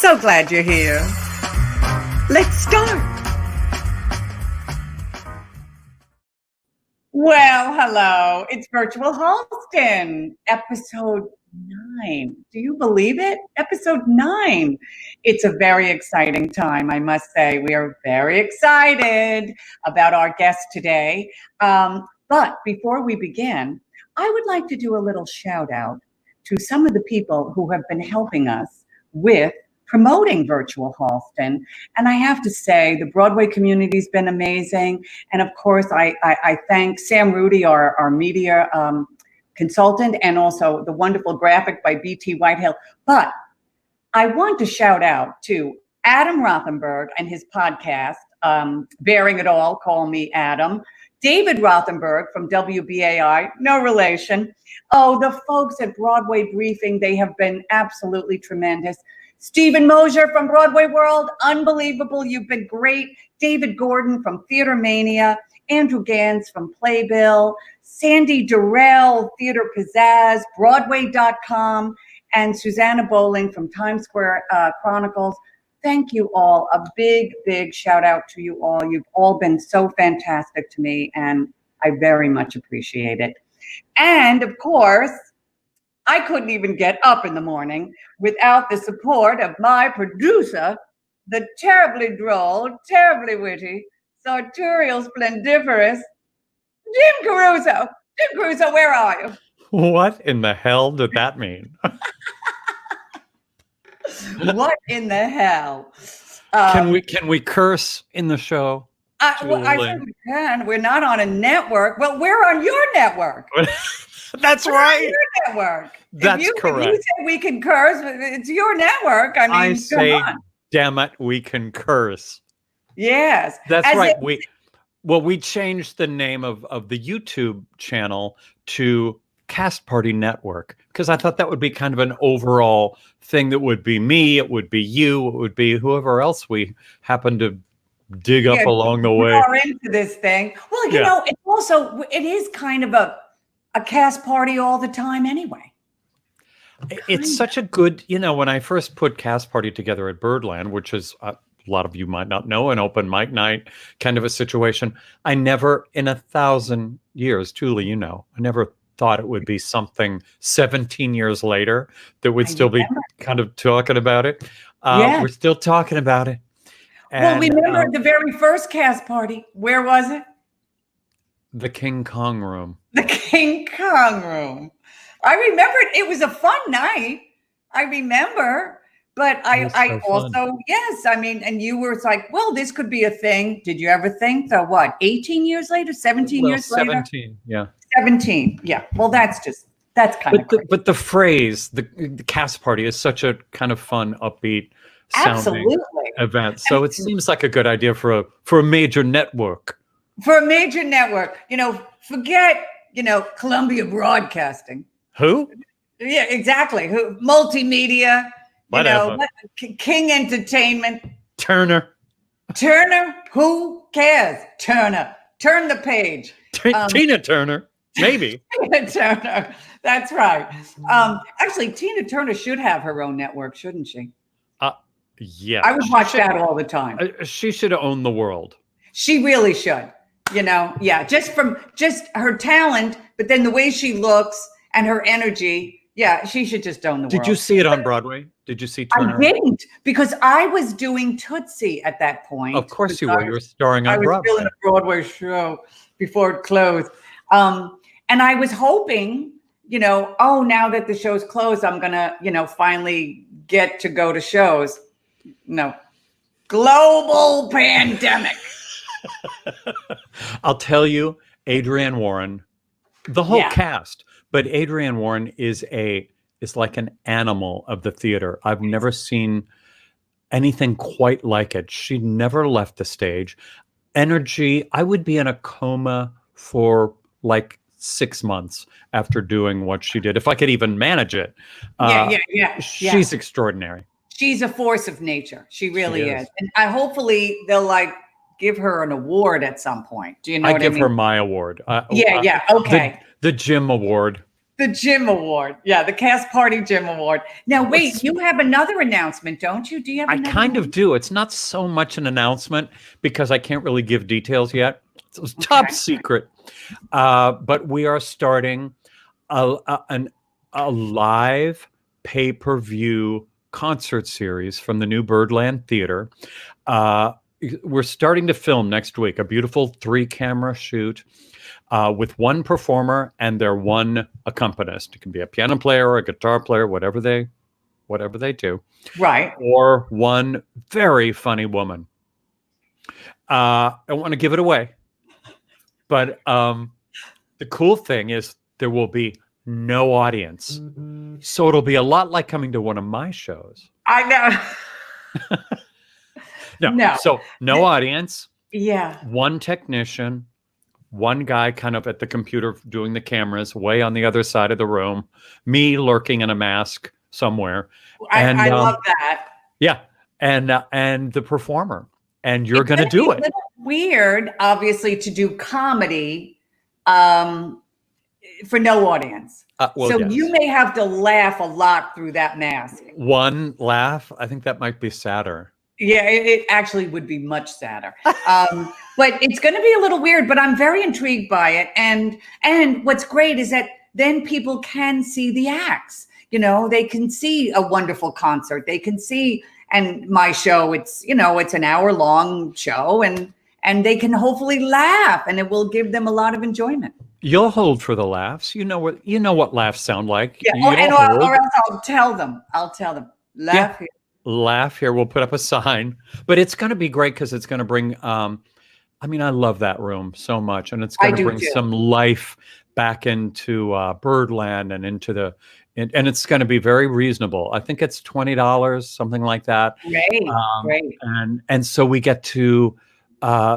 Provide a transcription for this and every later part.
So glad you're here. Let's start. Well, hello. It's Virtual Halston, episode 9. Do you believe it? Episode 9. It's a very exciting time, I must say. We are very excited about our guest today. But before we begin, I would like to do a little shout out to some of the people who have been helping us with promoting Virtual Halston. And I have to say, the Broadway community's been amazing. And of course, I thank Sam Rudy, our media consultant, and also the wonderful graphic by BT Whitehill. But I want to shout out to Adam Rothenberg and his podcast, Bearing It All, Call Me Adam. David Rothenberg from WBAI, no relation. Oh, the folks at Broadway Briefing, they have been absolutely tremendous. Stephen Mosier from Broadway World, unbelievable. You've been great. David Gordon from Theater Mania, Andrew Gans from Playbill, Sandy Durrell, Theater Pizzazz, Broadway.com, and Susanna Bowling from Times Square Chronicles. Thank you all. A big, big shout out to you all. You've all been so fantastic to me, and I very much appreciate it. And of course, I couldn't even get up in the morning without the support of my producer, the terribly droll, terribly witty, sartorial, splendiferous Jim Caruso. Jim Caruso, where are you? What in the hell did that mean? What in the hell? Can we curse in the show? I think we can. We're not on a network. Well, we're on your network. That's right. Your network. That's correct. If you say we can curse, it's your network. I mean, I say, damn it, we can curse. Yes. That's right. We changed the name of the YouTube channel to Cast Party Network because I thought that would be kind of an overall thing that would be me, it would be you, it would be whoever else we happen to dig up along the way. Into this thing. Well, you know, it is kind of a cast party all the time anyway. It's such a good, when I first put Cast Party together at Birdland, which is a lot of you might not know, an open mic night kind of a situation. I never in 1,000 years, Julie, I never thought it would be something 17 years later that would still be kind of talking about it. We're still talking about it. And, well, remember the very first cast party. Where was it? The King Kong Room. The King Kong Room. I remember it. It was a fun night. I remember. But I also, yes, I mean, and you were like, well, this could be a thing. Did you ever think so? What, 18 years later, 17 years later? 17, yeah. 17, yeah. Well, that's kind of crazy. But the phrase, the cast party is such a kind of fun, upbeat sounding event. So it seems like a good idea for a major network. For a major network, forget, Columbia Broadcasting. Who? Yeah, exactly. Who? Multimedia. Whatever. King Entertainment. Turner. Who cares? Turner. Turn the page. Tina Turner. Maybe. Tina Turner. That's right. Actually, Tina Turner should have her own network, shouldn't she? Yeah. I would watch that all the time. She should own the world. She really should. Just her talent, but then the way she looks and her energy. Yeah, she should just own the world. Did you see it on Broadway? Did you see Turner? I didn't, because I was doing Tootsie at that point. Of course you were. You were starring on Broadway. I was still in a Broadway show before it closed. And I was hoping, now that the show's closed, I'm going to, finally get to go to shows. No. Global pandemic. I'll tell you, Adrian Warren, the whole cast. But Adrian Warren is like an animal of the theater. I've never seen anything quite like it. She never left the stage. Energy, I would be in a coma for like 6 months after doing what she did, if I could even manage it. She's extraordinary. She's a force of nature. She really is. And hopefully they'll give her an award at some point. Do you know what I mean? I give her my award. Okay. The Jim Award. The Jim Award. Yeah, the Cast Party Jim Award. Now, wait, you have another announcement, don't you? Do you have I another kind of do. It's not so much an announcement because I can't really give details yet. It's top secret. But we are starting a live pay-per-view concert series from the new Birdland Theater. We're starting to film next week, a beautiful 3-camera shoot with one performer and their one accompanist. It can be a piano player or a guitar player, whatever they do. Right. Or one very funny woman. I don't want to give it away, but the cool thing is there will be no audience. So it'll be a lot like coming to one of my shows. I know. No. So no audience. Yeah. One technician, one guy kind of at the computer doing the cameras way on the other side of the room, me lurking in a mask somewhere. I love that. Yeah. And the performer. And you're going to do it. It's a little weird, obviously, to do comedy for no audience. So yes. You may have to laugh a lot through that mask. One laugh, I think that might be sadder. Yeah, it actually would be much sadder. But it's going to be a little weird, but I'm very intrigued by it. And what's great is that then people can see the acts. You know, they can see a wonderful concert. They can see, and my show, it's an hour-long show, and they can hopefully laugh, and it will give them a lot of enjoyment. You'll hold for the laughs. You know what laughs sound like. Yeah, or else I'll tell them. Laugh here. Laugh here. We'll put up a sign. But it's going to be great because it's going to bring, I love that room so much. And it's going to bring some life back into Birdland and into and it's going to be very reasonable. I think it's $20, something like that. Great. And so we get to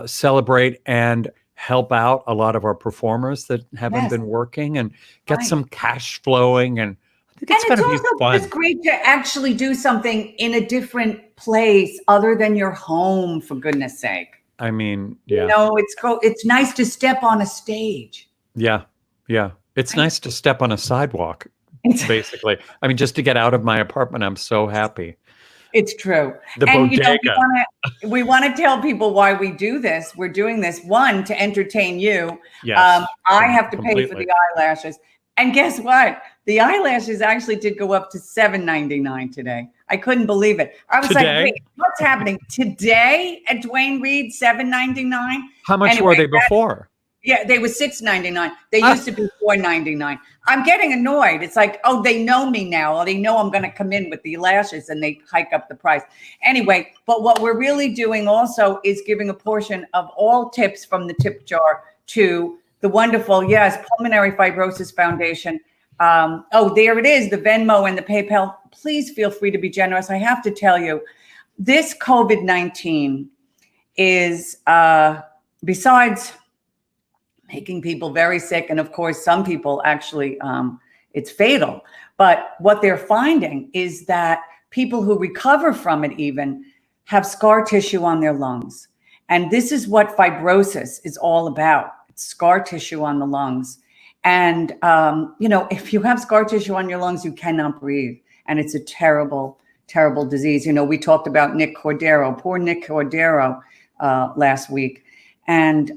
celebrate and help out a lot of our performers that haven't been working and get some cash flowing. And I think it's going to be fun. It's great to actually do something in a different place other than your home, for goodness sake. I mean, yeah. It's nice to step on a stage. Yeah. It's nice to step on a sidewalk, basically. I mean, just to get out of my apartment, I'm so happy. It's true. The bodega. We want to tell people why we do this. We're doing this, one, to entertain you. Yes, I have to pay for the eyelashes. And guess what? The eyelashes actually did go up to $7.99 today. I couldn't believe it. I was like, wait, what's happening? Today at Dwayne Reed, $7.99? How much were they before? Yeah, they were $6.99. They used to be $4.99. I'm getting annoyed. It's like, oh, they know me now. Or they know I'm going to come in with the lashes, and they hike up the price. Anyway, but what we're really doing also is giving a portion of all tips from the tip jar to the wonderful, Pulmonary Fibrosis Foundation. There it is, the Venmo and the PayPal. Please feel free to be generous. I have to tell you, this COVID-19 is, besides making people very sick, and of course, some people actually, it's fatal. But what they're finding is that people who recover from it even have scar tissue on their lungs. And this is what fibrosis is all about. It's scar tissue on the lungs. And, if you have scar tissue on your lungs, you cannot breathe. And it's a terrible, terrible disease. We talked about Nick Cordero, poor Nick Cordero last week. And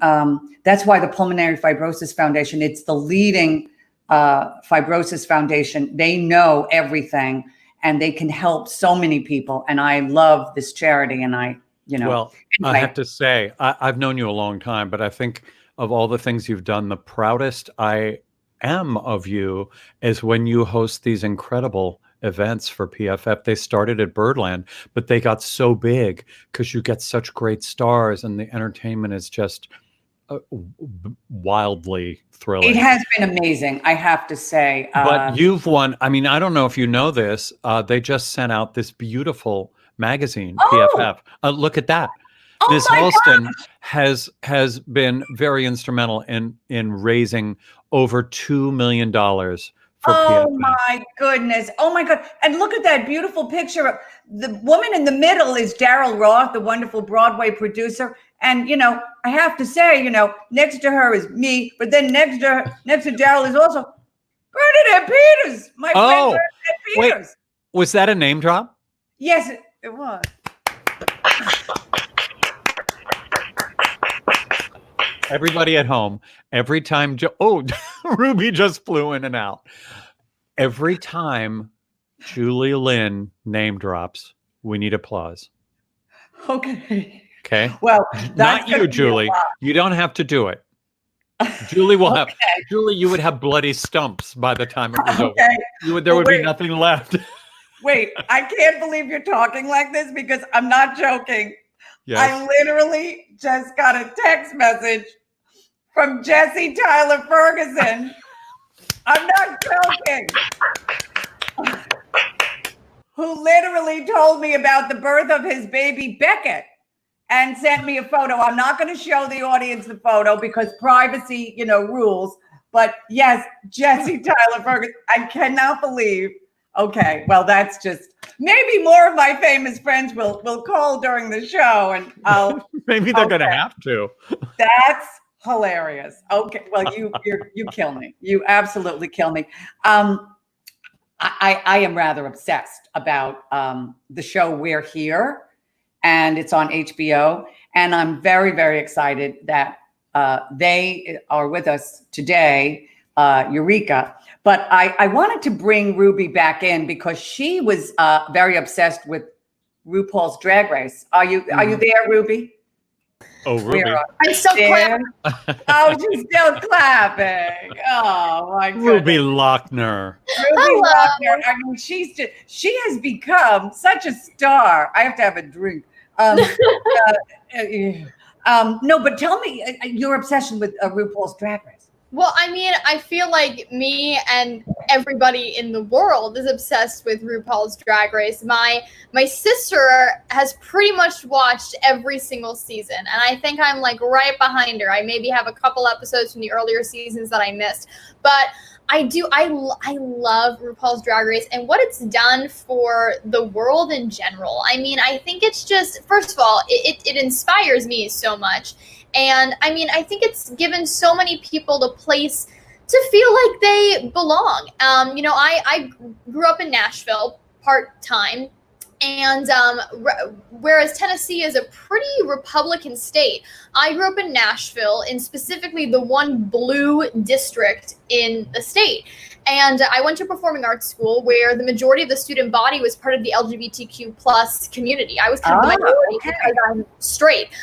that's why the Pulmonary Fibrosis Foundation, it's the leading fibrosis foundation. They know everything, and they can help so many people. And I love this charity. And Well, anyway. I have to say, I've known you a long time, but I think of all the things you've done, the proudest I am of you is when you host these incredible events for PFF. They started at Birdland, but they got so big because you get such great stars, and the entertainment is just wildly thrilling. It has been amazing, I have to say. But you've won. I mean, I don't know if you know this. They just sent out this beautiful magazine, PFF. Look at that. Ms. Halston has been very instrumental in raising over $2 million for PFF. Oh my goodness. Oh my God. And look at that beautiful picture. The woman in the middle is Daryl Roth, the wonderful Broadway producer. And, I have to say, next to her is me, but then next to Daryl is also Bernadette Bernadette Peters. My friend Oh, Bernadette wait. Peters. Was that a name drop? Yes, it was. Everybody at home, every time, oh, Ruby just flew in and out. Every time Julie Lynn name drops, we need applause. Okay. Okay. Well, Not you, Julie. You don't have to do it. Julie will have. Julie, you would have bloody stumps by the time it was over. There would be nothing left. Wait, I can't believe you're talking like this because I'm not joking. Yes. I literally just got a text message from Jesse Tyler Ferguson. I'm not joking. Who literally told me about the birth of his baby Beckett and sent me a photo. I'm not going to show the audience the photo because privacy, rules. But yes, Jesse Tyler Ferguson. I cannot believe. Okay, well, that's just maybe more of my famous friends will call during the show, and I'll maybe they're going to have to. That's hilarious. Okay, well, you kill me. You absolutely kill me. I am rather obsessed about the show We're Here, and it's on HBO, and I'm very, very excited that they are with us today, Eureka. But I wanted to bring Ruby back in because she was very obsessed with RuPaul's Drag Race. Are you there, Ruby? Oh, Ruby. I'm still clapping. Oh, she's still clapping. Oh, my goodness. Ruby Lochner. Ruby Lochner. I mean, she has become such a star. I have to have a drink. No, but tell me your obsession with RuPaul's Drag Race. Well, I mean, I feel like me and everybody in the world is obsessed with RuPaul's Drag Race. My sister has pretty much watched every single season, and I think I'm like right behind her. I maybe have a couple episodes from the earlier seasons that I missed, but I love RuPaul's Drag Race and what it's done for the world in general. I mean, I think it's just, first of all, it inspires me so much. And I mean, I think it's given so many people the place to feel like they belong. I grew up in Nashville part-time. And whereas Tennessee is a pretty Republican state, I grew up in Nashville, in specifically the one blue district in the state. And I went to performing arts school where the majority of the student body was part of the LGBTQ plus community. I was kind of the minority because I'm straight.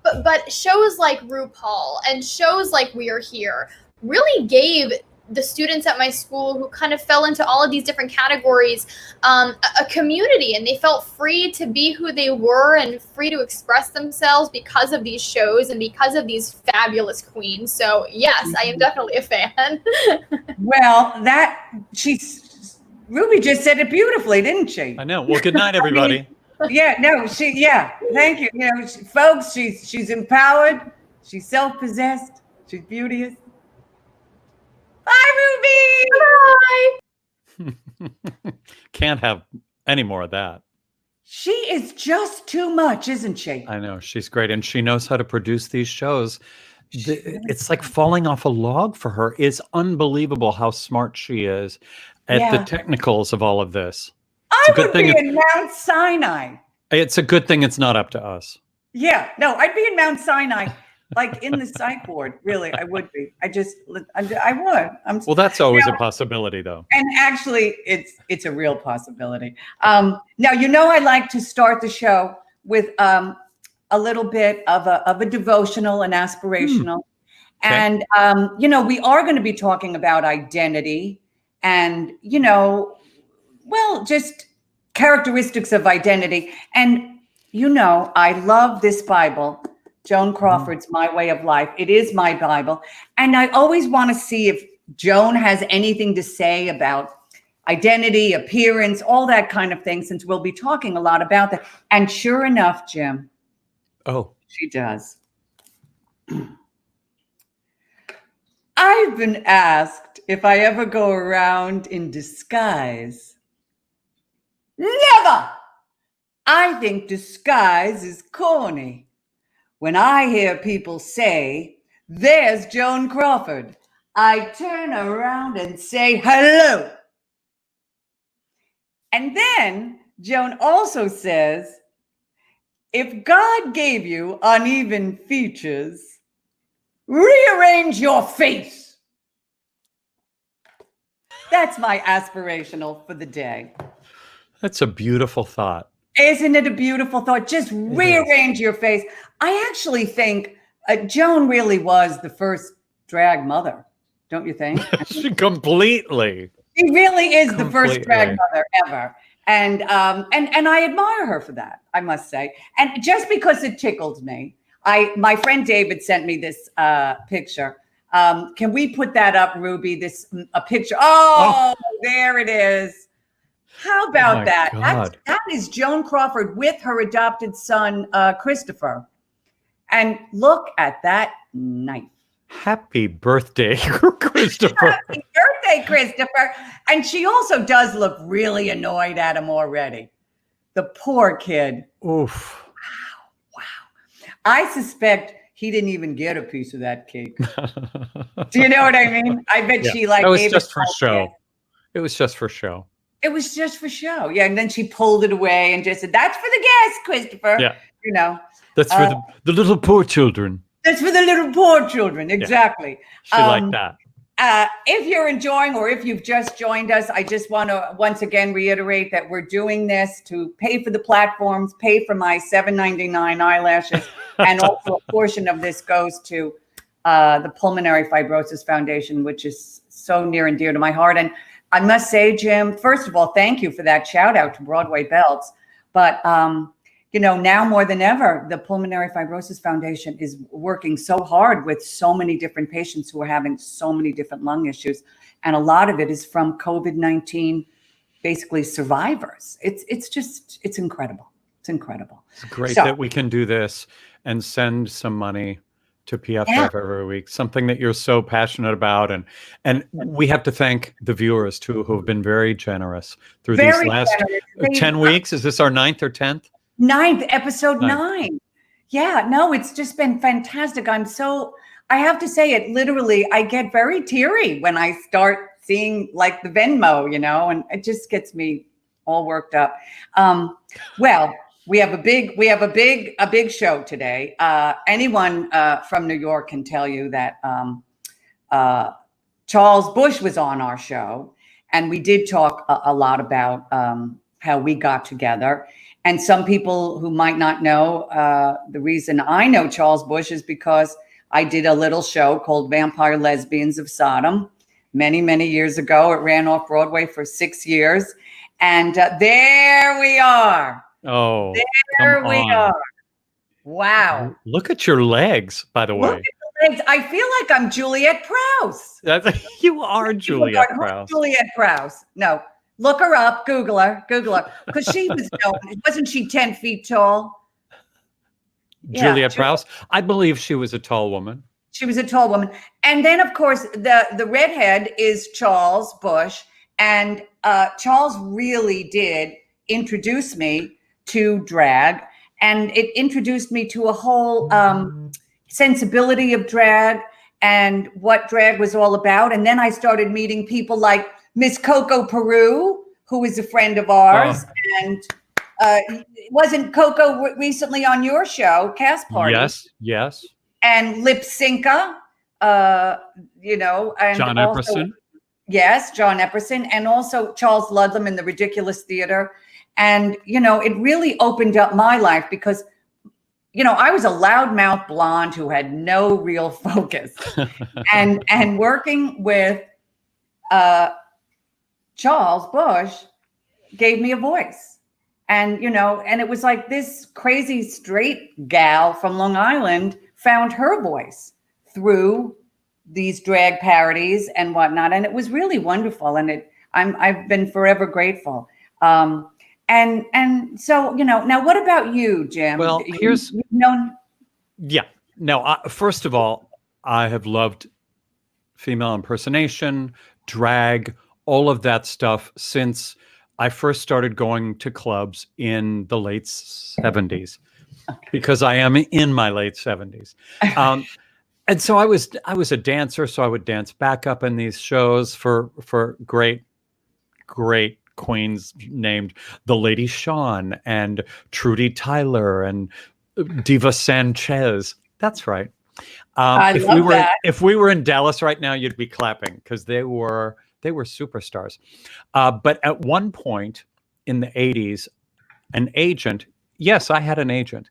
But shows like RuPaul and shows like We Are Here really gave the students at my school who kind of fell into all of these different categories, a community, and they felt free to be who they were and free to express themselves because of these shows and because of these fabulous queens. So yes, I am definitely a fan. Well, Ruby just said it beautifully, didn't she? I know. Well, good night, everybody. Thank you. Folks, she's empowered. She's self-possessed. She's beauteous. Bye, Ruby. Bye. Can't have any more of that. She is just too much, isn't she? I know. She's great. And she knows how to produce these shows. It's like falling off a log for her. It's unbelievable how smart she is at the technicals of all of this. I would be in Mount Sinai. It's a good thing it's not up to us. Yeah. No, I'd be in Mount Sinai. Like in the psych ward, really, I would be. I would. Well, that's always a possibility, though. And actually, it's a real possibility. Now, I like to start the show with a little bit of a devotional and aspirational. Okay. And, we are going to be talking about identity and, just characteristics of identity. And, I love this Bible. Joan Crawford's My Way of Life. It is my Bible. And I always want to see if Joan has anything to say about identity, appearance, all that kind of thing, since we'll be talking a lot about that. And sure enough, Jim. Oh. She does. I've been asked if I ever go around in disguise. Never! I think disguise is corny. When I hear people say, there's Joan Crawford, I turn around and say hello. And then Joan also says, if God gave you uneven features, rearrange your face. That's my aspirational for the day. That's a beautiful thought. Isn't it a beautiful thought? Just rearrange your face. I actually think Joan really was the first drag mother, don't you think? Completely. She really is the first drag mother ever. And I admire her for that, I must say. And just because it tickled me, my friend David sent me this picture. Can we put that up, Ruby? A picture. Oh, there it is. How about that? That is Joan Crawford with her adopted son, Christopher. And look at that knife. Happy birthday, Christopher. Happy birthday, Christopher. And she also does look really annoyed at him already. The poor kid. Oof. Wow. I suspect he didn't even get a piece of that cake. Do you know what I mean? I bet she That was gave just for show. It was just for show. It was just for show. Yeah. And then she pulled it away and just said, that's for the guests, Christopher. Yeah. You know. That's for the little poor children. That's for the little poor children. Exactly. Yeah. She liked that. If you're enjoying or if you've just joined us, I just want to once again reiterate that we're doing this to pay for the platforms, pay for my $7.99 eyelashes, and also a portion of this goes to the Pulmonary Fibrosis Foundation, which is so near and dear to my heart. And I must say, Jim, first of all, thank you for that shout out to Broadway Belts. But now more than ever, the Pulmonary Fibrosis Foundation is working so hard with so many different patients who are having so many different lung issues. And a lot of it is from COVID-19, basically survivors. It's incredible. It's incredible. It's great that we can do this and send some money to PFF every week, something that you're so passionate about. And we have to thank the viewers too, who have been very generous through these last 10 weeks. Is this our 9th or 10th? 9th, episode 9. Yeah, no, it's just been fantastic. I have to say it literally, I get very teary when I start seeing like the Venmo, and it just gets me all worked up. Well, we have a big show today. Anyone from New York can tell you that Charles Bush was on our show, and we did talk a lot about how we got together. And some people who might not know, the reason I know Charles Bush is because I did a little show called Vampire Lesbians of Sodom many, many years ago. It ran off Broadway for 6 years. And there we are. Oh, there we are. Wow. Look at your legs, by the way. Look at the legs. I feel like I'm Juliet Prowse. You are Juliet Prowse. Juliet Prowse. No, look her up. Google her. Because she was known. Wasn't she 10 feet tall? Juliet Prowse? I believe she was a tall woman. She was a tall woman. And then, of course, the redhead is Charles Bush. And Charles really did introduce me to drag, and it introduced me to a whole sensibility of drag and what drag was all about. And then I started meeting people like Miss Coco Peru, who is a friend of ours. And wasn't Coco recently on your show, Cast Party? Yes. And Lip Synca, and John Epperson. Yes, John Epperson, and also Charles Ludlam in the Ridiculous Theater. And, it really opened up my life because, I was a loudmouth blonde who had no real focus. and working with Charles Bush gave me a voice. And, and it was like this crazy straight gal from Long Island found her voice through these drag parodies and whatnot. And it was really wonderful. And I've been forever grateful. And so, now what about you, Jim? Well, first of all, I have loved female impersonation, drag, all of that stuff since I first started going to clubs in the late 70s, because I am in my late 70s. And so I was a dancer, so I would dance back up in these shows for great queens named the Lady Shawn and Trudy Tyler and Diva Sanchez. That's right. If we were in Dallas right now, you'd be clapping because they were superstars. But at one point in the 80s, an agent, yes, I had an agent,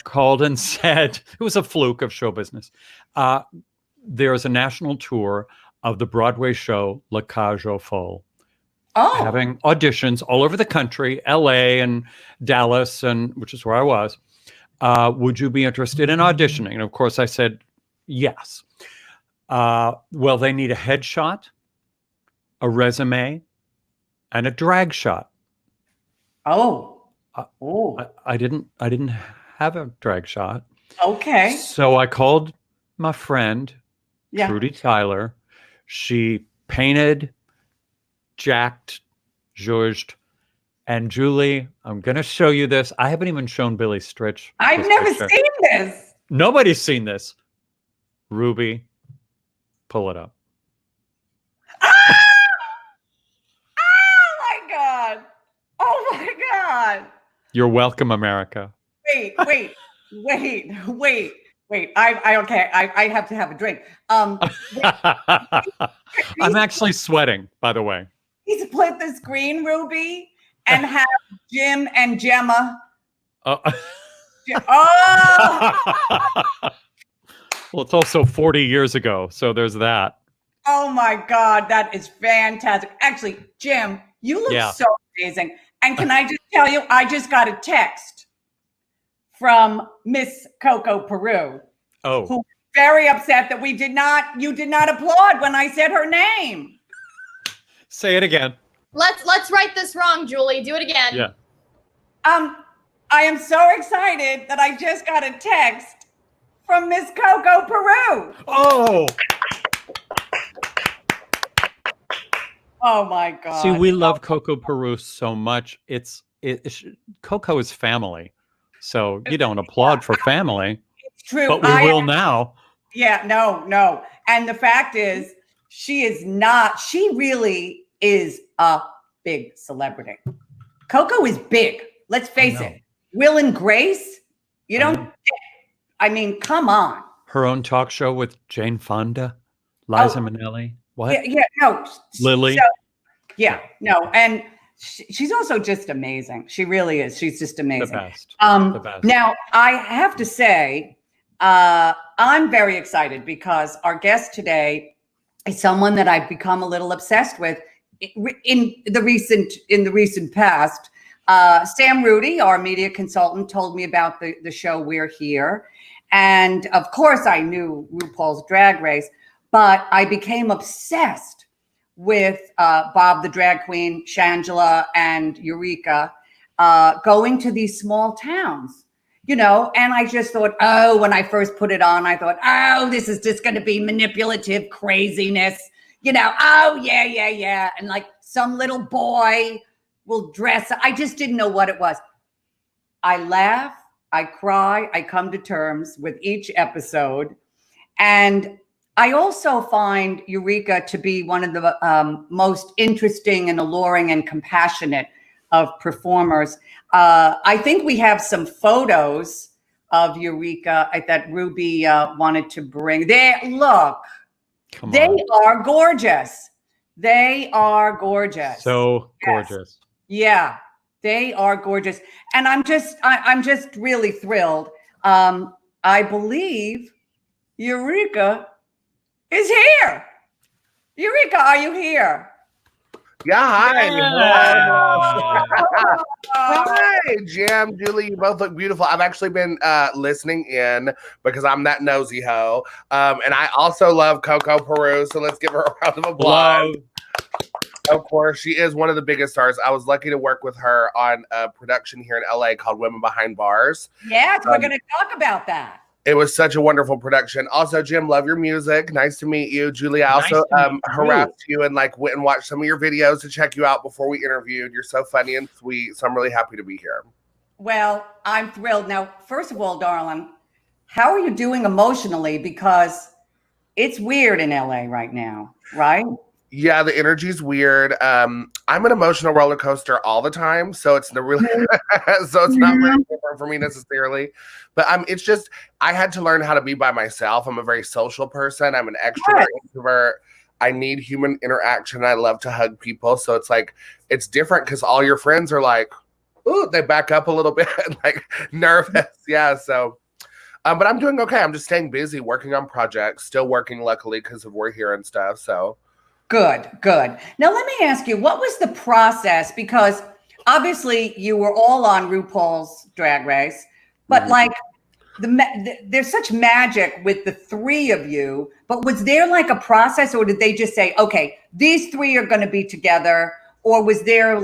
called and said, it was a fluke of show business. There's a national tour of the Broadway show La Cage aux Folles. Oh. Having auditions all over the country, LA and Dallas, and which is where I was. Would you be interested in auditioning? And of course I said, yes. Well, they need a headshot, a resume, and a drag shot. Oh. I didn't have a drag shot. Okay. So I called my friend, Trudy Tyler. She painted, jacked, zhuzhed. And Julie, I'm going to show you this. I haven't even shown Billy Stritch. I've never seen this. Nobody's seen this. Ruby, pull it up. Oh my God. Oh my God. You're welcome, America. Wait. I have to have a drink. I'm actually sweating, by the way. He split the screen, Ruby, and have Jim and Gemma. Oh. Oh! Well, it's also 40 years ago, so there's that. Oh my God, that is fantastic. Actually, Jim, you look so amazing. And can I just tell you, I just got a text from Miss Coco Peru. Oh. Who was very upset that you did not applaud when I said her name. Say it again. Let's write this wrong, Julie. Do it again. Yeah. I am so excited that I just got a text from Miss Coco Peru. Oh. Oh my God. See, we love Coco Peru so much. Coco is family. So you don't applaud for family. It's true. But we will now. Yeah, no. And the fact is, she really is a big celebrity. Coco is big. Let's face it. Will and Grace, you don't, I mean, come on. Her own talk show with Jane Fonda, Liza Minnelli. What? Lily. And she's also just amazing. She really is. She's just amazing. The best. Now, I have to say, I'm very excited because our guest today is someone that I've become a little obsessed with in the recent past. Sam Rudy, our media consultant, told me about the show We're Here. And of course, I knew RuPaul's Drag Race, but I became obsessed with Bob the Drag Queen, Shangela, and Eureka going to these small towns, and I just thought, when I first put it on, I thought, this is just going to be manipulative craziness, yeah. And like some little boy will dress. I just didn't know what it was. I laugh, I cry, I come to terms with each episode. And I also find Eureka to be one of the most interesting and alluring and compassionate of performers. I think we have some photos of Eureka that Ruby wanted to bring. They are gorgeous. They are gorgeous. So gorgeous. Yeah, they are gorgeous. And I'm just really thrilled. I believe Eureka is here. Eureka, are you here? Yeah, hi. Yeah. Hi, Jim, Julie, you both look beautiful. I've actually been listening in because I'm that nosy hoe. And I also love Coco Peru, so let's give her a round of applause. Of course, she is one of the biggest stars. I was lucky to work with her on a production here in LA called Women Behind Bars. Yes, we're going to talk about that. It was such a wonderful production. Also, Jim, love your music. Nice to meet you. Julie, I also harassed you and went and watched some of your videos to check you out before we interviewed. You're so funny and sweet. So I'm really happy to be here. Well, I'm thrilled. Now, first of all, darling, how are you doing emotionally? Because it's weird in LA right now, right? Yeah, the energy's weird. I'm an emotional roller coaster all the time, so it's not really so it's not very different for me necessarily. But it's just I had to learn how to be by myself. I'm a very social person. I'm an extrovert, introvert. I need human interaction. I love to hug people. So it's like it's different because all your friends are like, ooh, they back up a little bit, like nervous. Yeah. So but I'm doing okay. I'm just staying busy, working on projects, still working luckily because of we're here and stuff. So Good, good. Now, let me ask you, what was the process? Because obviously you were all on RuPaul's Drag Race, but like there's such magic with the three of you, but was there like a process or did they just say, okay, these three are going to be together? Or was there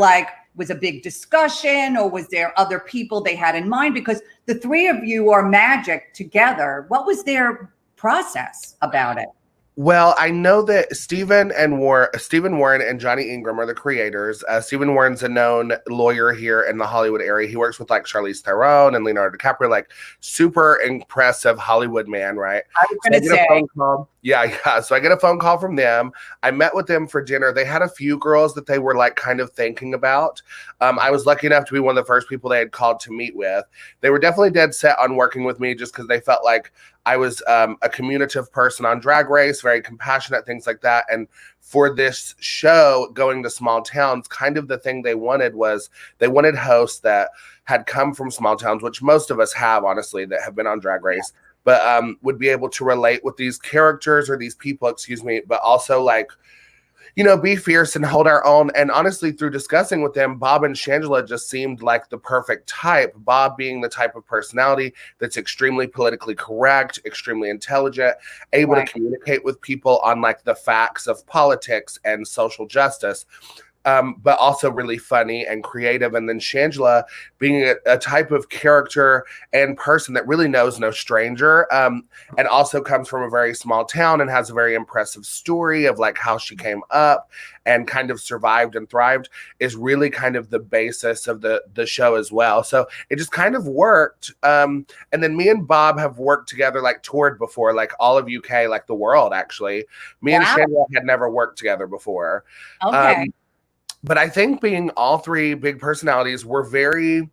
was a big discussion or was there other people they had in mind? Because the three of you are magic together. What was their process about it? Well, I know that Stephen Warren and Johnny Ingram are the creators. Stephen Warren's a known lawyer here in the Hollywood area. He works with like Charlize Theron and Leonardo DiCaprio, like super impressive Hollywood man, right? I was going to say. A phone call. Yeah. So I get a phone call from them. I met with them for dinner. They had a few girls that they were like kind of thinking about. I was lucky enough to be one of the first people they had called to meet with. They were definitely dead set on working with me just because they felt like I was a communicative person on Drag Race, very compassionate, things like that. And for this show, going to small towns, kind of the thing they wanted was they wanted hosts that had come from small towns, which most of us have, honestly, that have been on Drag Race, but would be able to relate with these characters or these people, but also like, be fierce and hold our own. And honestly, through discussing with them, Bob and Shangela just seemed like the perfect type. Bob being the type of personality that's extremely politically correct, extremely intelligent, able to communicate with people on like the facts of politics and social justice. But also really funny and creative. And then Shangela being a type of character and person that really knows no stranger, and also comes from a very small town and has a very impressive story of like how she came up and kind of survived and thrived, is really kind of the basis of the show as well. So it just kind of worked. And then me and Bob have worked together, like toured before, like all of UK, like the world actually. Me and Shangela had never worked together before. Okay. But I think being all three big personalities, we're very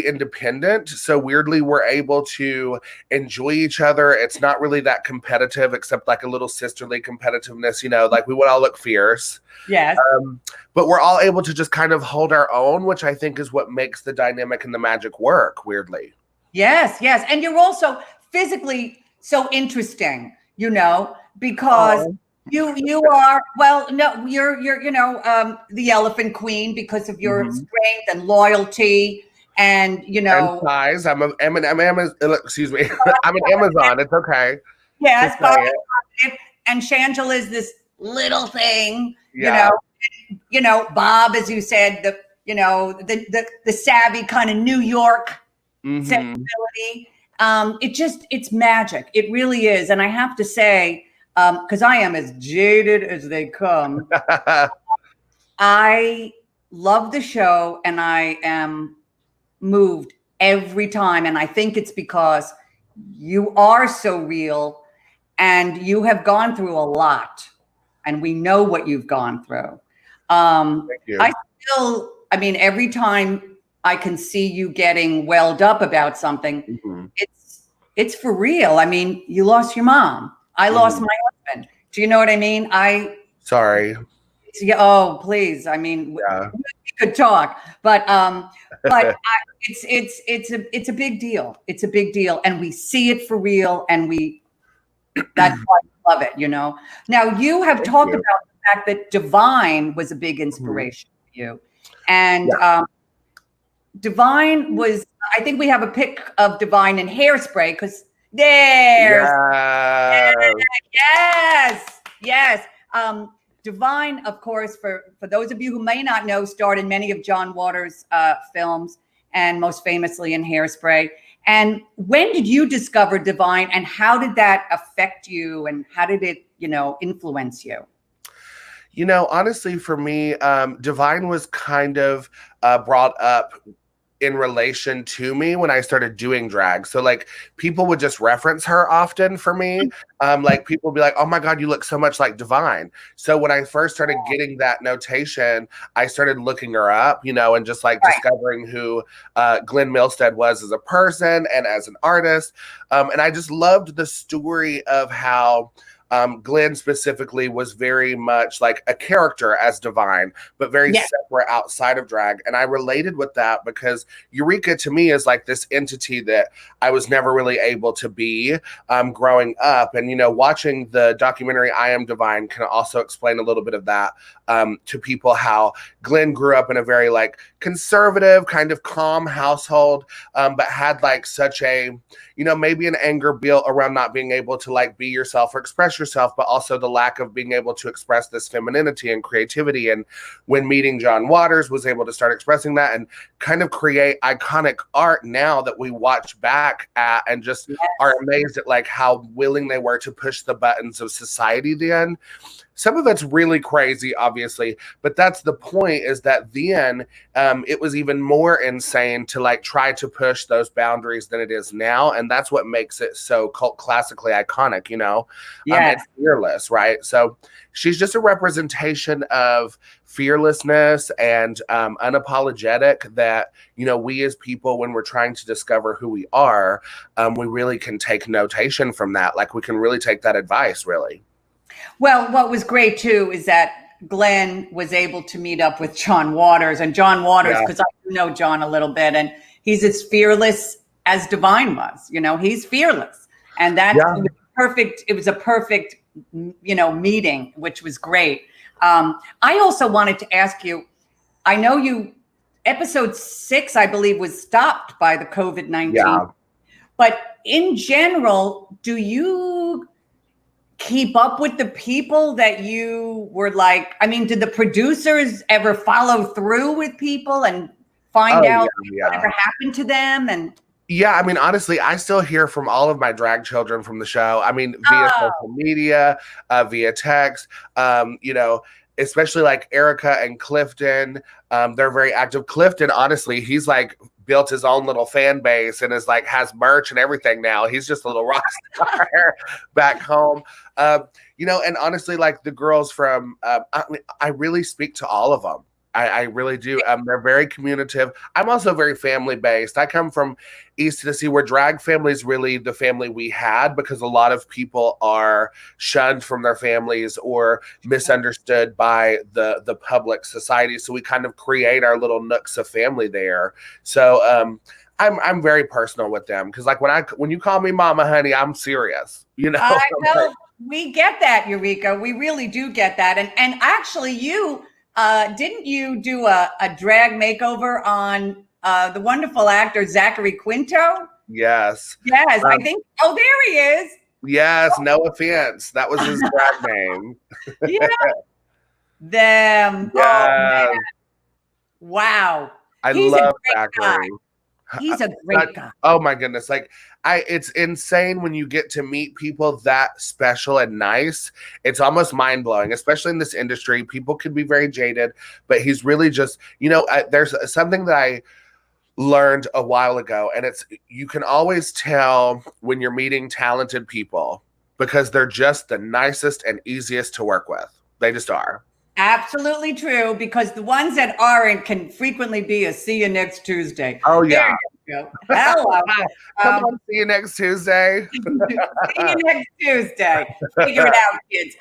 independent. So weirdly, we're able to enjoy each other. It's not really that competitive, except like a little sisterly competitiveness, like we would all look fierce. Yes. But we're all able to just kind of hold our own, which I think is what makes the dynamic and the magic work, weirdly. Yes. And you're also physically so interesting, because you are, well, no, you're the Elephant Queen because of your strength and loyalty and and size. I'm an Amazon. Excuse me. I'm an Amazon. It's okay. Yes, and Shangela is this little thing. Bob, as you said, the savvy kind of New York sensibility. It's magic. It really is, and I have to say. Because I am as jaded as they come. I love the show and I am moved every time. And I think it's because you are so real and you have gone through a lot and we know what you've gone through. Thank you. Every time I can see you getting welled up about something, it's for real. I mean, you lost your mom. I lost my husband. Do you know what I mean? Sorry. Oh, please. I mean, we could talk, but it's a big deal. It's a big deal, and we see it for real, and that's why we love it. Now you have talked about the fact that Divine was a big inspiration for you, and Divine was. I think we have a pic of Divine in Hairspray because. Yes. Divine, of course, for those of you who may not know, starred in many of John Waters' films and most famously in Hairspray. And when did you discover Divine and how did that affect you and how did it, influence you? Honestly, for me, Divine was kind of brought up in relation to me when I started doing drag. So like people would just reference her often for me. Like people would be like, oh my God, you look so much like Divine. So when I first started getting that notation, I started looking her up, you know, and just like discovering who Glenn Milstead was as a person and as an artist. And I just loved the story of how Glenn specifically was very much like a character as Divine, but very separate outside of drag. And I related with that because Eureka to me is like this entity that I was never really able to be growing up. And, you know, watching the documentary I Am Divine can also explain a little bit of that to people, how Glenn grew up in a very like conservative kind of calm household, but had like such a, you know, maybe an anger built around not being able to like be yourself or express yourself, but also the lack of being able to express this femininity and creativity. And when meeting John Waters, was able to start expressing that and kind of create iconic art now that we watch back at and just are amazed at like how willing they were to push the buttons of society then. Some of it's really crazy, obviously, but that's the point, is that then it was even more insane to like try to push those boundaries than it is now. And that's what makes it so cult classically iconic, you know, and fearless, right? So she's just a representation of fearlessness and unapologetic that, you know, we as people, when we're trying to discover who we are, we really can take notation from that. Like we can really take that advice, really. Well, what was great too is that Glenn was able to meet up with John Waters, and John Waters, because I know John a little bit, and he's as fearless as Divine was. You know, he's fearless, and that's perfect. It was a perfect, you know, meeting, which was great. I also wanted to ask you. I know episode 6, I believe, was stopped by the COVID-19, but in general, do you keep up with the people that you were like, I mean, did the producers ever follow through with people and find out whatever happened to them? And I mean, honestly, I still hear from all of my drag children from the show. I mean, via social media, via text, you know, especially like Erica and Clifton. They're very active. Clifton, honestly, he's like built his own little fan base and is like has merch and everything now. He's just a little rock star back home. You know, and honestly, like the girls from, I really speak to all of them. I really do. They're very communicative. I'm also very family based. I come from East Tennessee, where drag family is really the family we had, because a lot of people are shunned from their families or misunderstood by the public society. So we kind of create our little nooks of family there. So I'm very personal with them, because like when you call me mama, honey, I'm serious. You know. I know. We get that, Eureka. We really do get that. And actually, you didn't you do a drag makeover on the wonderful actor Zachary Quinto? Yes. Yes, I think. Oh, there he is. Yes, no offense. That was his drag name. Them. Yes. Oh, man. Wow. He's love Zachary. He's a great guy. Oh my goodness. Like it's insane when you get to meet people that special and nice. It's almost mind blowing, especially in this industry. People can be very jaded, but he's really just, you know, there's something that I learned a while ago, and it's, you can always tell when you're meeting talented people because they're just the nicest and easiest to work with. They just are. Absolutely true, because the ones that aren't can frequently be a see you next Tuesday. Oh, yeah. There you go. Hello. Come on, see you next Tuesday. See you next Tuesday. Figure it out, kids.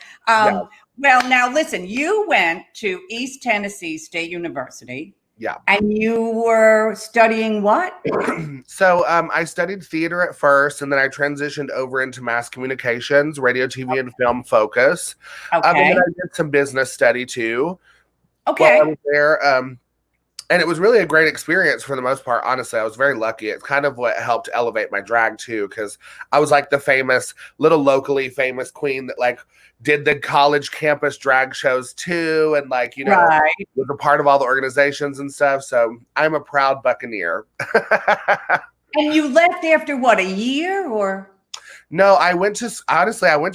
Well, now listen, you went to East Tennessee State University. Yeah. And you were studying what? So I studied theater at first, and then I transitioned over into mass communications, radio, TV, and film focus. Okay. And then I did some business study too. Okay. While I was there. And it was really a great experience for the most part. Honestly, I was very lucky. It's kind of what helped elevate my drag too, because I was like the famous, little locally famous queen that like did the college campus drag shows too, and like, you know, was a part of all the organizations and stuff. So I'm a proud Buccaneer. And you left after what, a year or? No, I went to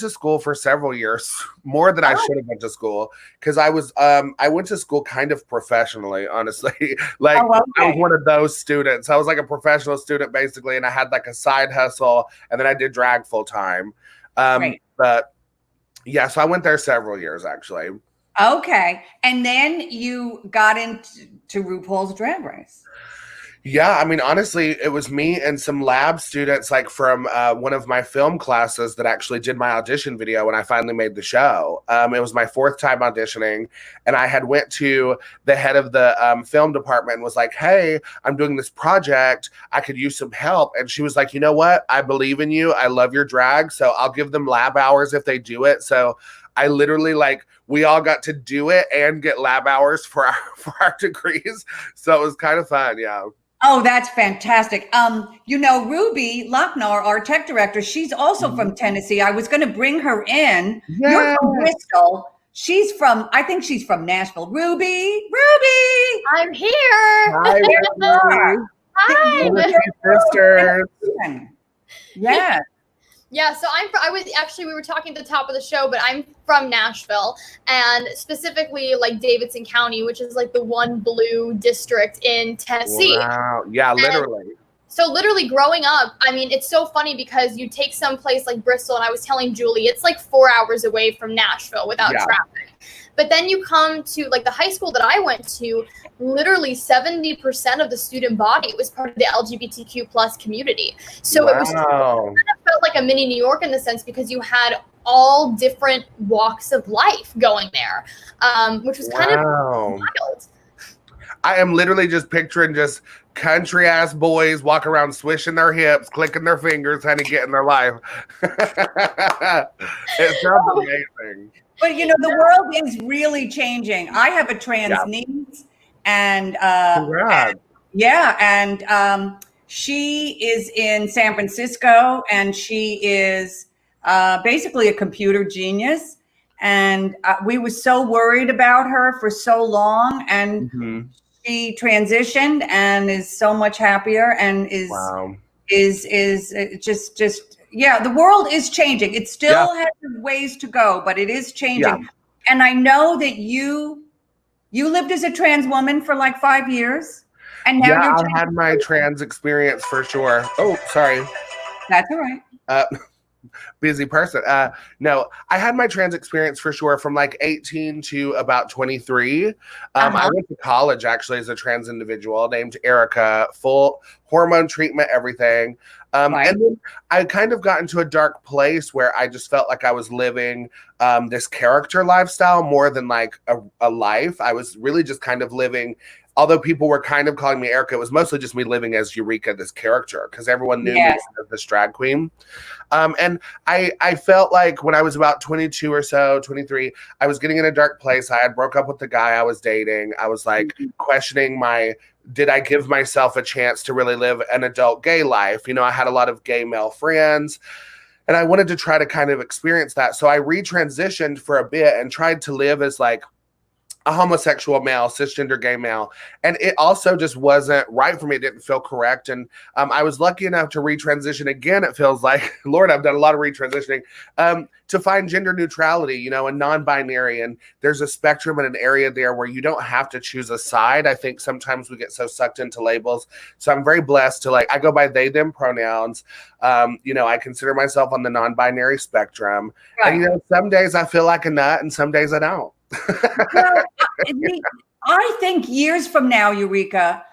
school for several years, more than I should have went to school, because I went to school kind of professionally, honestly. Like, I was one of those students. I was like a professional student basically, and I had like a side hustle, and then I did drag full time. But yeah, so I went there several years actually. Okay, and then you got into RuPaul's Drag Race. Yeah, I mean, honestly, it was me and some lab students, like from one of my film classes, that actually did my audition video when I finally made the show. It was my 4th time auditioning, and I had went to the head of the film department and was like, "Hey, I'm doing this project. I could use some help." And she was like, "You know what? I believe in you. I love your drag, so I'll give them lab hours if they do it." So I literally, like, we all got to do it and get lab hours for our degrees. So it was kind of fun, yeah. Oh, that's fantastic. You know, Ruby Lochner, our tech director, she's also from Tennessee. I was going to bring her in. Yeah. You're from Bristol. I think she's from Nashville. Ruby. I'm here. Hi, Ruby. Hi. Sisters. Yeah. Yeah, so we were talking at the top of the show, but I'm from Nashville, and specifically like Davidson County, which is like the one blue district in Tennessee. Wow. Yeah, literally. And so literally growing up, I mean, it's so funny because you take some place like Bristol, and I was telling Julie, it's like 4 hours away from Nashville without traffic. But then you come to like the high school that I went to, literally 70% of the student body was part of the LGBTQ plus community. So it was kind of felt like a mini New York in the sense, because you had all different walks of life going there, which was kind of wild. I am literally just picturing just country ass boys walk around swishing their hips, clicking their fingers, trying to get in their life. It sounds amazing. But you know, the world is really changing. I have a trans niece, and she is in San Francisco, and she is basically a computer genius. And we were so worried about her for so long, and she transitioned and is so much happier, and is just. Yeah, the world is changing. It still has ways to go, but it is changing. Yeah. And I know that you lived as a trans woman for like 5 years, and now you're I had my trans experience for sure. Oh, sorry. That's all right. Busy person. No, I had my trans experience for sure from like 18 to about 23. I went to college actually as a trans individual named Erica, full hormone treatment, everything. And then I kind of got into a dark place where I just felt like I was living this character lifestyle more than like a life. I was really just kind of living, although people were kind of calling me Erica, it was mostly just me living as Eureka, this character, because everyone knew me as this drag queen. And I felt like when I was about 22 or so, 23, I was getting in a dark place. I had broke up with the guy I was dating. I was like questioning did I give myself a chance to really live an adult gay life? You know, I had a lot of gay male friends, and I wanted to try to kind of experience that. So I retransitioned for a bit and tried to live as like a homosexual male, cisgender gay male. And it also just wasn't right for me. It didn't feel correct. And I was lucky enough to retransition again. It feels like, Lord, I've done a lot of retransitioning, to find gender neutrality, you know, and non-binary. And there's a spectrum and an area there where you don't have to choose a side. I think sometimes we get so sucked into labels. So I'm very blessed to I go by they, them pronouns. You know, I consider myself on the non-binary spectrum. Right. And, you know, some days I feel like a nut and some days I don't. Well, I think years from now, Eureka,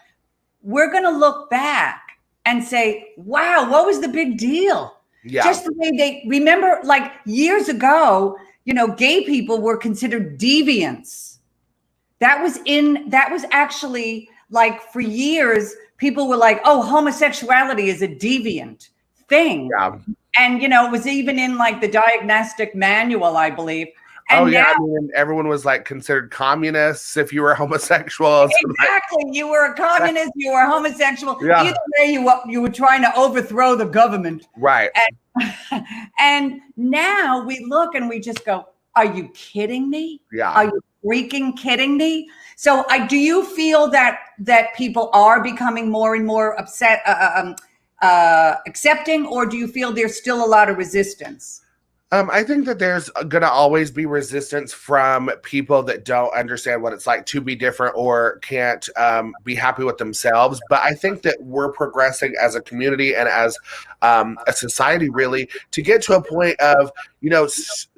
we're going to look back and say, wow, what was the big deal? Yeah. Just the way they remember, like years ago, you know, gay people were considered deviants. That was actually like for years, people were like, oh, homosexuality is a deviant thing. Yeah. And, you know, it was even in like the diagnostic manual, I believe. And now, I mean, everyone was like considered communists if you were homosexual. Exactly, you were a communist, you were homosexual. Yeah. Either way, you were trying to overthrow the government, right? And now we look and we just go, "Are you kidding me? Yeah, are you freaking kidding me?" So, do you feel that people are becoming more and more upset, accepting, or do you feel there's still a lot of resistance? I think that there's going to always be resistance from people that don't understand what it's like to be different or can't be happy with themselves. But I think that we're progressing as a community and as a society, really, to get to a point of,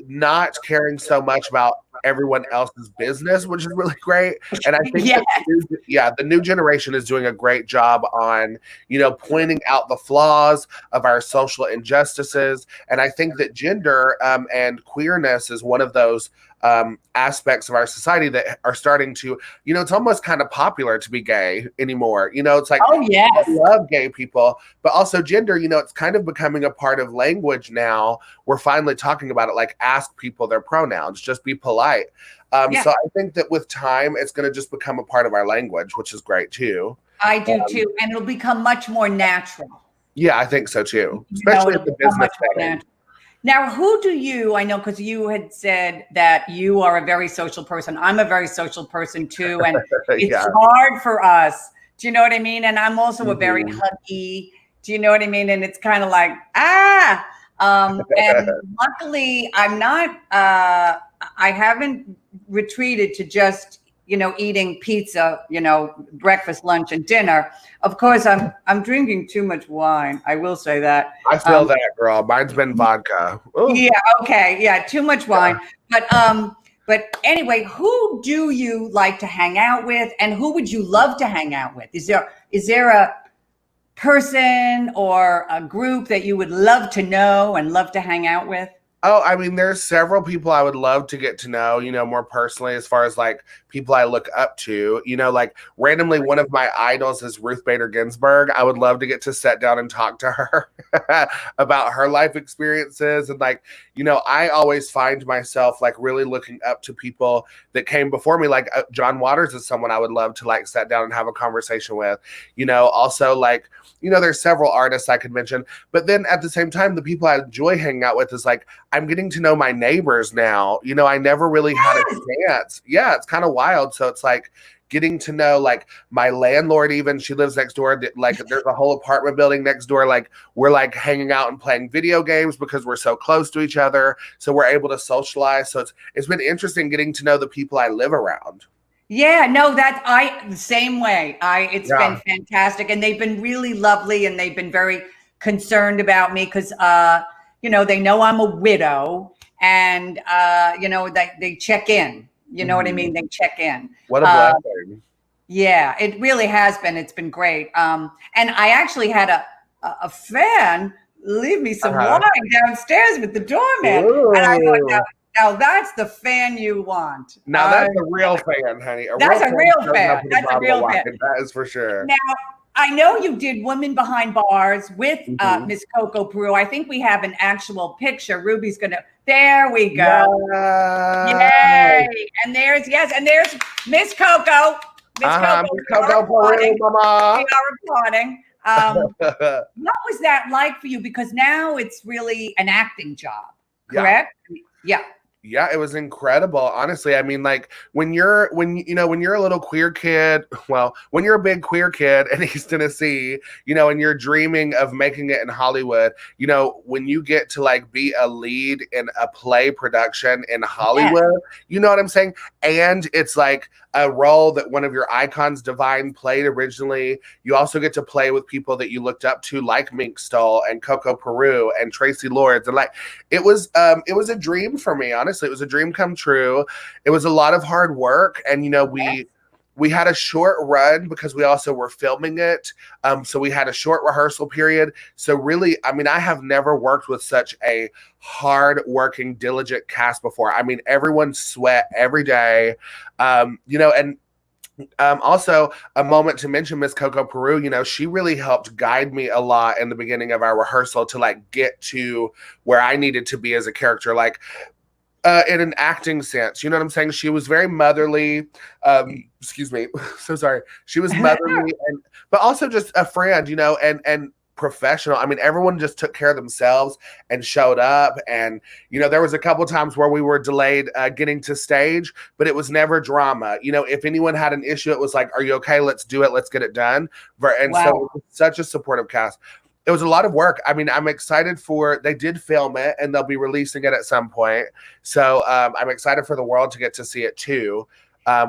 not caring so much about everyone else's business, which is really great. And I think the new generation is doing a great job on, pointing out the flaws of our social injustices. And I think that gender and queerness is one of those aspects of our society that are starting to, it's almost kind of popular to be gay anymore. It's like, oh yeah, I love gay people, but also gender, it's kind of becoming a part of language now. We're finally talking about it, like ask people their pronouns, just be polite. So I think that with time, it's going to just become a part of our language, which is great too. I do too. And it'll become much more natural. Yeah, I think so too. Especially at the business setting. Now, I know, because you had said that you are a very social person. I'm a very social person too. And it's hard for us. Do you know what I mean? And I'm also a very huggy. Do you know what I mean? And it's kind of like, and luckily I'm not, I haven't retreated to just, eating pizza, breakfast, lunch, and dinner. Of course, I'm drinking too much wine. I will say that. I feel that, girl. Mine's been vodka. Ooh. Yeah. Okay. Yeah. Too much wine. But anyway, who do you like to hang out with, and who would you love to hang out with? Is there a person or a group that you would love to know and love to hang out with? Oh, I mean, there's several people I would love to get to know, more personally, as far as like people I look up to, like randomly one of my idols is Ruth Bader Ginsburg. I would love to get to sit down and talk to her about her life experiences. And like, I always find myself like really looking up to people that came before me. Like John Waters is someone I would love to like sit down and have a conversation with, also like, there's several artists I could mention, but then at the same time, the people I enjoy hanging out with is like, I'm getting to know my neighbors now. I never really had a chance. Yeah, it's kind of wild. So it's like getting to know like my landlord, even she lives next door. Like there's a whole apartment building next door. Like we're like hanging out and playing video games because we're so close to each other. So we're able to socialize. So it's been interesting getting to know the people I live around. Yeah, no, the same way. It's been fantastic, and they've been really lovely, and they've been very concerned about me because they know I'm a widow, and they check in. You know what I mean? They check in. What a blessing. Yeah, it really has been. It's been great. And I actually had a fan leave me some wine downstairs with the doorman, and I thought, now that's the fan you want. Now that's a real fan, honey. That's a real fan. That's a real fan. That is for sure. Now, I know you did Women Behind Bars with Miss Coco Peru. I think we have an actual picture. Ruby's there we go. Yay. And there's Miss Coco. Miss Coco Peru, mama. We are applauding. What was that like for you? Because now it's really an acting job, correct? Yeah. Yeah, it was incredible. Honestly, I mean, like when you're a little queer kid, when you're a big queer kid in East Tennessee, and you're dreaming of making it in Hollywood, when you get to like be a lead in a play production in Hollywood, you know what I'm saying? And it's like a role that one of your icons, Divine, played originally. You also get to play with people that you looked up to, like Mink Stole and Coco Peru and Tracy Lords, and like it was a dream for me. Honestly, it was a dream come true. It was a lot of hard work, and we had a short run because we also were filming it. So we had a short rehearsal period. So really, I mean, I have never worked with such a hard-working, diligent cast before. I mean, everyone sweat every day, and also a moment to mention Miss Coco Peru, she really helped guide me a lot in the beginning of our rehearsal to like get to where I needed to be as a character. Like, in an acting sense, you know what I'm saying? She was very motherly. Excuse me. So sorry. She was motherly, but also just a friend, and professional. I mean, everyone just took care of themselves and showed up. And, there was a couple of times where we were delayed getting to stage, but it was never drama. If anyone had an issue, it was like, are you okay? Let's do it. Let's get it done. So it was such a supportive cast. it was a lot of work. I mean, I'm excited they did film it and they'll be releasing it at some point. So I'm excited for the world to get to see it too.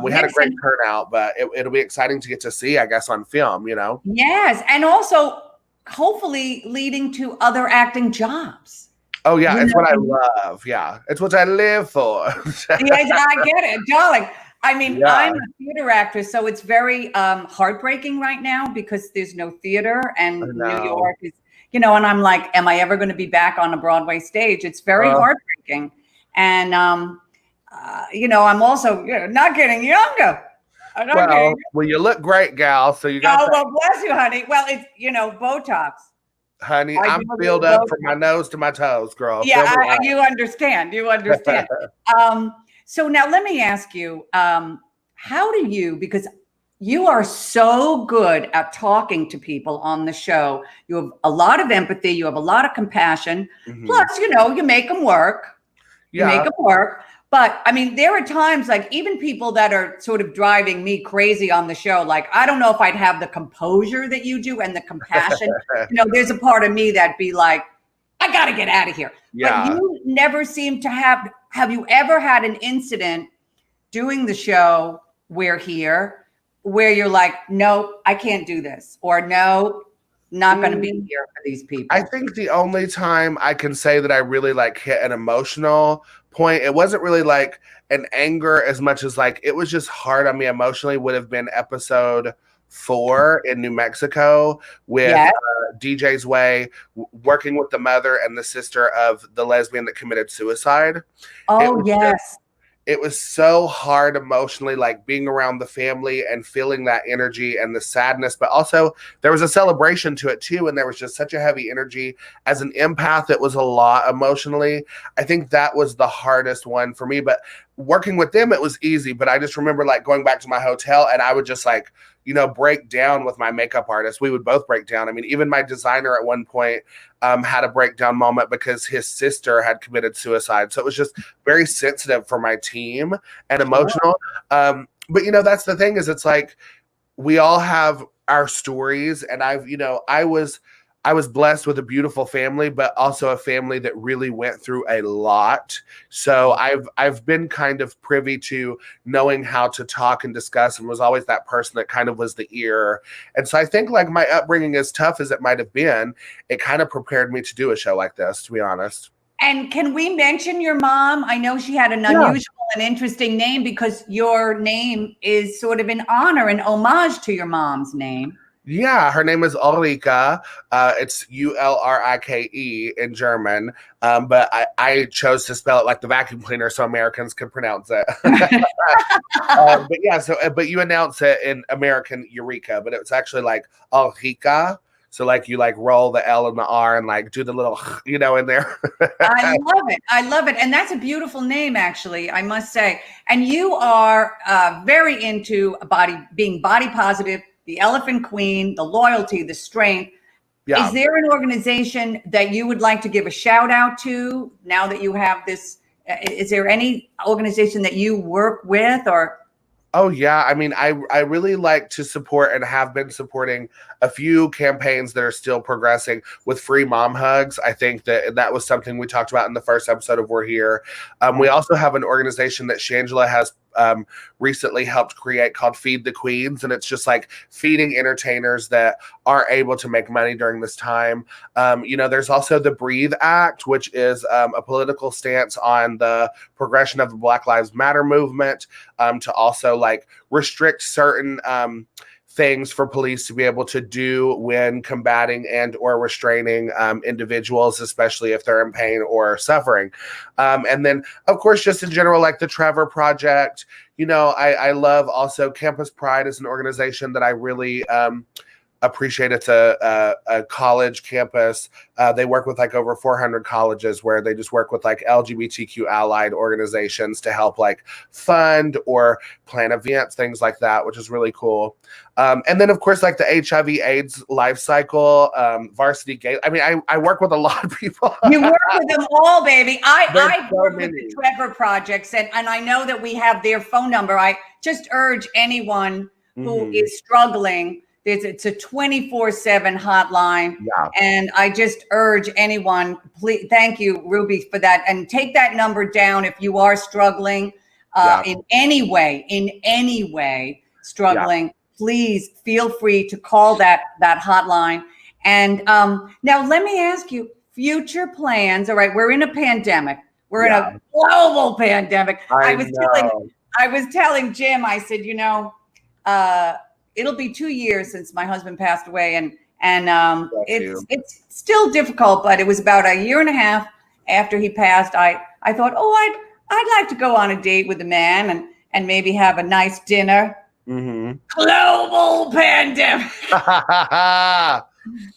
We had a great turnout, but it'll be exciting to get to see, I guess, on film, Yes. And also hopefully leading to other acting jobs. Oh, yeah. It's what I love. Yeah. It's what I live for. Yes, I get it, darling. I mean, I'm a theater actress, so it's very heartbreaking right now because there's no theater and New York is, and I'm like, am I ever going to be back on a Broadway stage? It's very heartbreaking. And, I'm also not getting younger. Well, you look great, gal. So you got. Oh, well, bless you, honey. Well, it's Botox. Honey, I'm filled up from my nose to my toes, girl. Yeah, you understand. You understand. So now let me ask you, how do you, because you are so good at talking to people on the show. You have a lot of empathy. You have a lot of compassion. Plus, you make them work. You make them work. But I mean, there are times like even people that are sort of driving me crazy on the show, like, I don't know if I'd have the composure that you do and the compassion. There's a part of me that'd be like, I got to get out of here. Yeah. But you never seem to have you ever had an incident doing the show where you're like, no, I can't do this, or no, not going to be here for these people? I think the only time I can say that I really like hit an emotional point, it wasn't really like an anger as much as like it was just hard on me emotionally, would have been episode 4 in New Mexico with DJ's Way, working with the mother and the sister of the lesbian that committed suicide. Oh, yes. It was so hard emotionally, like being around the family and feeling that energy and the sadness, but also there was a celebration to it too. And there was just such a heavy energy. As an empath, it was a lot emotionally. I think that was the hardest one for me, but working with them, it was easy. But I just remember like going back to my hotel and I would just like, break down with my makeup artist. We would both break down. I mean, even my designer at one point had a breakdown moment because his sister had committed suicide. So it was just very sensitive for my team and emotional. But, that's the thing is it's like we all have our stories. And I was blessed with a beautiful family, but also a family that really went through a lot. So I've been kind of privy to knowing how to talk and discuss, and was always that person that kind of was the ear. And so I think like my upbringing, as tough as it might have been, it kind of prepared me to do a show like this, to be honest. And can we mention your mom? I know she had an unusual and interesting name because your name is sort of in honor and homage to your mom's name. Yeah, her name is Ulrike. It's Ulrike in German, but I chose to spell it like the vacuum cleaner so Americans could pronounce it. But you announce it in American Eureka, but it's actually like Ulrike. So like you like roll the L and the R and like do the little, in there. I love it. And that's a beautiful name, actually, I must say. And you are very into being body positive, the Elephant Queen, the loyalty, the strength. Yeah. Is there an organization that you would like to give a shout out to now that you have this? Is there any organization that you work with or? Oh, yeah. I mean, I really like to support and have been supporting a few campaigns that are still progressing with free mom hugs. I think that was something we talked about in the first episode of We're Here. We also have an organization that Shangela has recently helped create called Feed the Queens. And it's just like feeding entertainers that aren't able to make money during this time. There's also the Breathe Act, which is a political stance on the progression of the Black Lives Matter movement, to also like restrict certain things for police to be able to do when combating and or restraining individuals, especially if they're in pain or suffering. And then, of course, just in general, like the Trevor Project, I love also Campus Pride is an organization that I really appreciate. It's a college campus. They work with like over 400 colleges where they just work with like LGBTQ allied organizations to help like fund or plan events, things like that, which is really cool. And then of course, like the HIV AIDS life cycle, Varsity Gate. I mean, I work with a lot of people. You work with them all, baby. I work with the Trevor Projects and I know that we have their phone number. I just urge anyone who is struggling. It's a 24/7 hotline. Yeah. And I just urge anyone, please, thank you, Ruby, for that. And take that number down if you are struggling in any way struggling. Please feel free to call that hotline. And now let me ask you, future plans. All right, we're in a pandemic. We're in a global pandemic. I was telling Jim, I said, it'll be 2 years since my husband passed away, and it's still difficult, but it was about a year and a half after he passed. I thought, I'd like to go on a date with the man and maybe have a nice dinner. Mm-hmm. Global pandemic.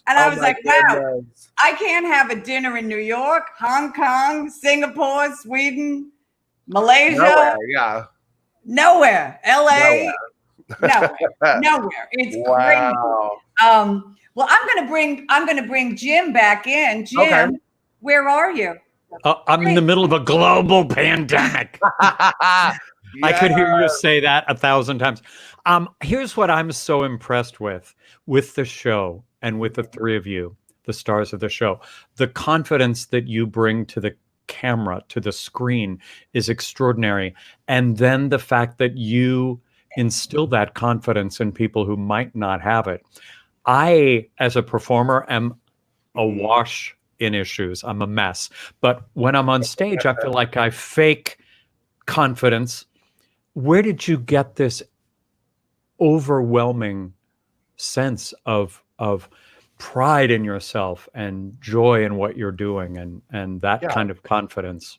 And I was like, wow, I can't have a dinner in New York, Hong Kong, Singapore, Sweden, Malaysia. Nowhere. LA. Nowhere. It's crazy. Well, I'm gonna bring Jim back in. Jim, where are you? I'm in the middle of a global pandemic. I could hear you say that 1,000 times. Here's what I'm so impressed with the show and with the three of you, the stars of the show. The confidence that you bring to the camera, to the screen, is extraordinary. And then the fact that you instill that confidence in people who might not have it. I, as a performer, am awash in issues. I'm a mess. But when I'm on stage, I feel like I fake confidence. Where did you get this overwhelming sense of pride in yourself and joy in what you're doing and that kind of confidence?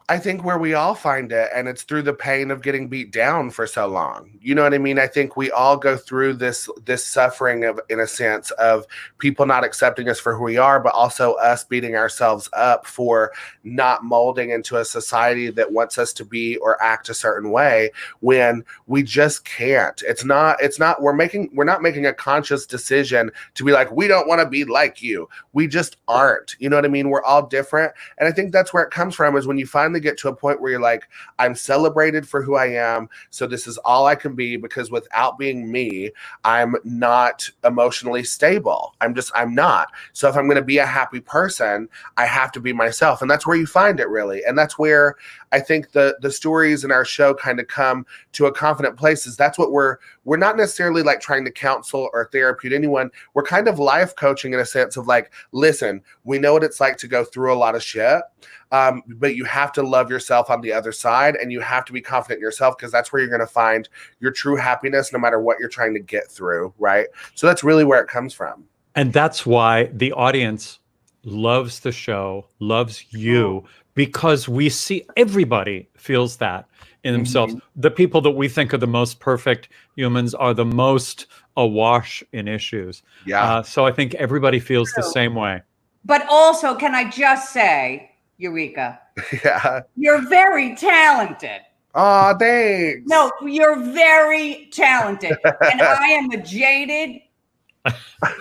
I think where we all find it, and it's through the pain of getting beat down for so long. You know what I mean? I think we all go through this suffering of, in a sense, of people not accepting us for who we are, but also us beating ourselves up for not molding into a society that wants us to be or act a certain way when we just can't. We're not making a conscious decision to be like, we don't want to be like you. We just aren't. You know what I mean? We're all different. And I think that's where it comes from, is when you finally get to a point where you're like, I'm celebrated for who I am, so this is all I can be, because without being me, I'm not emotionally stable. I'm not. So if I'm going to be a happy person, I have to be myself. And that's where you find it, really. And that's where I think the stories in our show kind of come to a confident place. Is that's what we're not necessarily like trying to counsel or therapeutic anyone. We're kind of life coaching in a sense of like, listen, we know what it's like to go through a lot of shit. But you have to love yourself on the other side, and you have to be confident in yourself, because that's where you're going to find your true happiness no matter what you're trying to get through, right? So that's really where it comes from. And that's why the audience loves the show, loves you, because we see everybody feels that in themselves. Mm-hmm. The people that we think are the most perfect humans are the most awash in issues. Yeah. So I think everybody feels the same way. But also, can I just say, Eureka, yeah, you're very talented. Oh, thanks. No, you're very talented. And I am a jaded,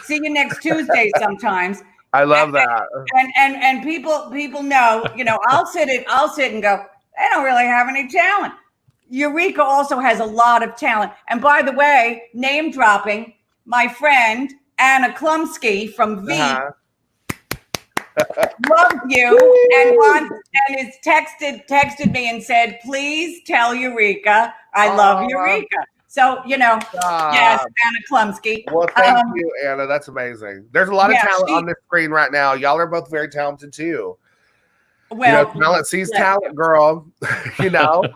see you next Tuesday sometimes. I love that. And people know, I'll sit and go, they don't really have any talent. Eureka also has a lot of talent. And by the way, name dropping, my friend Anna Klumsky from V loves you and is texted me and said, please tell Eureka I love Eureka. So, yes, Anna Klumsky. Well, thank you, Anna. That's amazing. There's a lot of talent on this screen right now. Y'all are both very talented too. Well, talent sees talent, girl. Well,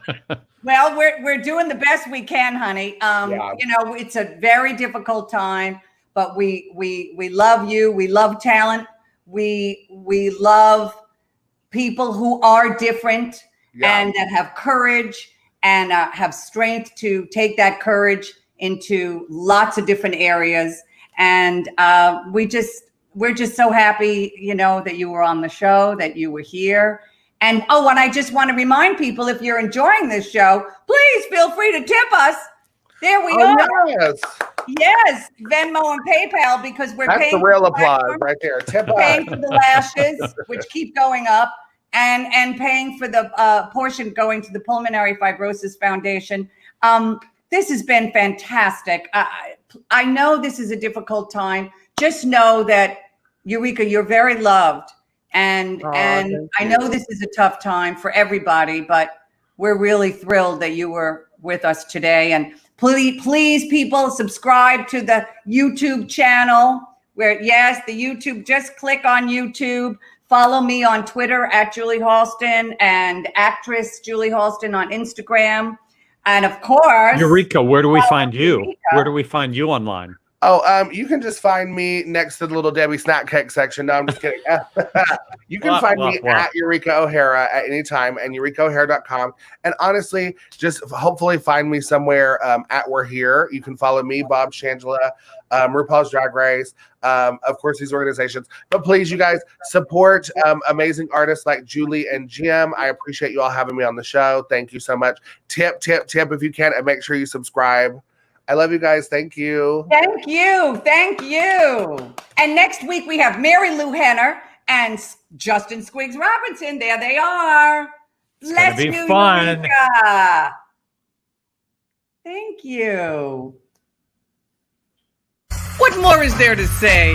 we're doing the best we can, honey. It's a very difficult time, but we love you. We love talent. We love people who are different and that have courage and have strength to take that courage into lots of different areas. And we're just so happy, that you were on the show, that you were here. And and I just want to remind people, if you're enjoying this show, please feel free to tip us. There we are. Yes, Venmo and PayPal, because that's paying the real applause right there. Tip paying for the lashes, which keep going up, and paying for the portion going to the Pulmonary Fibrosis Foundation. this has been fantastic. I know this is a difficult time. Just know that, Eureka, you're very loved. And I know this is a tough time for everybody, but we're really thrilled that you were with us today. And please, people, subscribe to the YouTube channel where, yes, the YouTube, just click on YouTube. Follow me on Twitter at Julie Halston and actress Julie Halston on Instagram. And of course, Eureka, where do we find you? Eureka. Where do we find you online? Oh, you can just find me next to the Little Debbie snack cake section. No, I'm just kidding. You can find me at Eureka O'Hara at any time and EurekaO'Hara.com. And honestly, just hopefully find me somewhere at We're Here. You can follow me, Bob Shangela, RuPaul's Drag Race, of course, these organizations. But please, you guys, support amazing artists like Julie and Jim. I appreciate you all having me on the show. Thank you so much. Tip if you can, and make sure you subscribe. I love you guys. Thank you. Thank you. Thank you. And next week we have Mary Lou Henner and Justin Squiggs Robinson. There they are. Let's be fun. Eureka. Thank you. What more is there to say?